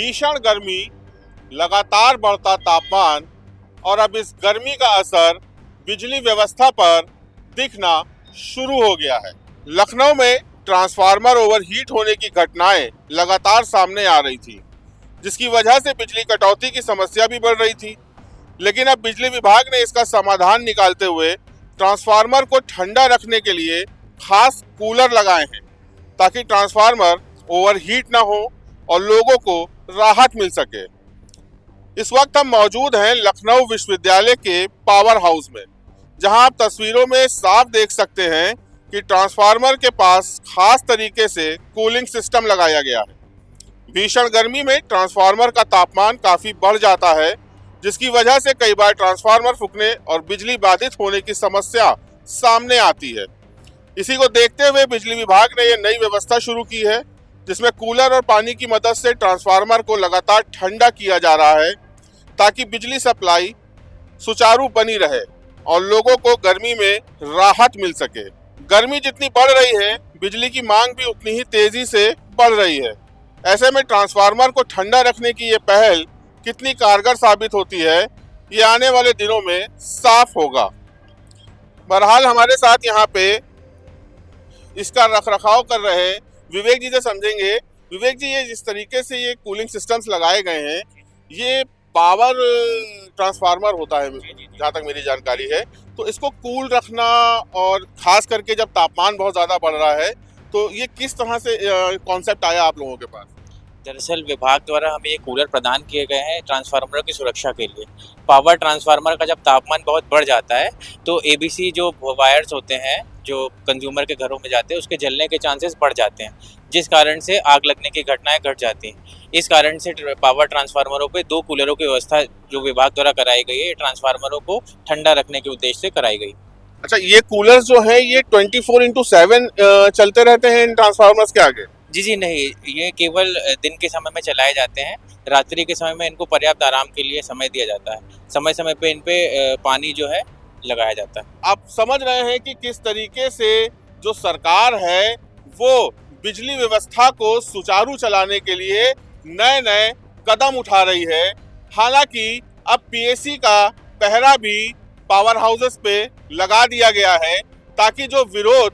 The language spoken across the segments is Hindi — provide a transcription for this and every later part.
भीषण गर्मी, लगातार बढ़ता तापमान और अब इस गर्मी का असर बिजली व्यवस्था पर दिखना शुरू हो गया है। लखनऊ में ट्रांसफार्मर ओवरहीट होने की घटनाएं लगातार सामने आ रही थी, जिसकी वजह से बिजली कटौती की समस्या भी बढ़ रही थी। लेकिन अब बिजली विभाग ने इसका समाधान निकालते हुए ट्रांसफार्मर को ठंडा रखने के लिए खास कूलर लगाए हैं, ताकि ट्रांसफार्मर ओवरहीट ना हो और लोगों को राहत मिल सके। इस वक्त हम मौजूद हैं लखनऊ विश्वविद्यालय के पावर हाउस में, जहां आप तस्वीरों में साफ देख सकते हैं कि ट्रांसफार्मर के पास खास तरीके से कूलिंग सिस्टम लगाया गया है। भीषण गर्मी में ट्रांसफार्मर का तापमान काफी बढ़ जाता है, जिसकी वजह से कई बार ट्रांसफार्मर फूकने और बिजली बाधित होने की समस्या सामने आती है। इसी को देखते हुए बिजली विभाग ने यह नई व्यवस्था शुरू की है, जिसमें कूलर और पानी की मदद से ट्रांसफार्मर को लगातार ठंडा किया जा रहा है, ताकि बिजली सप्लाई सुचारू बनी रहे और लोगों को गर्मी में राहत मिल सके। गर्मी जितनी बढ़ रही है, बिजली की मांग भी उतनी ही तेजी से बढ़ रही है। ऐसे में ट्रांसफार्मर को ठंडा रखने की ये पहल कितनी कारगर साबित होती है, ये आने वाले दिनों में साफ होगा। बहरहाल हमारे साथ यहाँ पे इसका रखरखाव कर रहे विवेक जी से समझेंगे। विवेक जी, ये जिस तरीके से ये कूलिंग सिस्टम्स लगाए गए हैं, ये पावर ट्रांसफार्मर होता है जहाँ तक मेरी जानकारी है, तो इसको कूल रखना और खास करके जब तापमान बहुत ज़्यादा बढ़ रहा है, तो ये किस तरह से कॉन्सेप्ट आया आप लोगों के पास? दरअसल विभाग द्वारा हमें ये कूलर प्रदान किए गए हैं ट्रांसफार्मरों की सुरक्षा के लिए। पावर ट्रांसफार्मर का जब तापमान बहुत बढ़ जाता है तो एबीसी जो वायर्स होते हैं जो कंज्यूमर के घरों में जाते हैं, उसके जलने के चांसेस बढ़ जाते हैं, जिस कारण से आग लगने की घटनाएं घट जाती हैं। इस कारण से पावर ट्रांसफार्मरों पे 2 कूलरों की व्यवस्था जो विभाग द्वारा कराई गई है, ट्रांसफार्मरों को ठंडा रखने के उद्देश्य से कराई गई। अच्छा, ये कूलर्स जो है ये 24/7 चलते रहते हैं इन ट्रांसफार्मर्स के आगे? जी नहीं, ये केवल दिन के समय में चलाए जाते हैं। रात्रि के समय में इनको पर्याप्त आराम के लिए समय दिया जाता है। समय समय पे इन पे पानी जो है लगाया जाता है। आप समझ रहे हैं कि किस तरीके से जो सरकार है वो बिजली व्यवस्था को सुचारू चलाने के लिए नए नए कदम उठा रही है। हालांकि अब पीएसी का पहरा भी पावर हाउसेस पे लगा दिया गया है, ताकि जो विरोध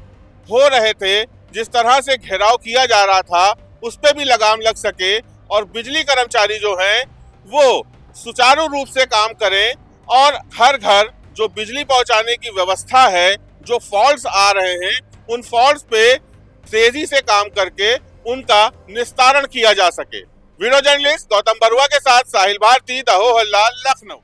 हो रहे थे, जिस तरह से घेराव किया जा रहा था, उस पे भी लगाम लग सके और बिजली कर्मचारी जो हैं वो सुचारू रूप से काम करें और घर घर जो बिजली पहुंचाने की व्यवस्था है, जो फॉल्ट्स आ रहे हैं, उन फॉल्ट्स पे तेजी से काम करके उनका निस्तारण किया जा सके। वीडियो जर्नलिस्ट गौतम बरुआ के साथ साहिल भारती, दहोहल्ला, लखनऊ।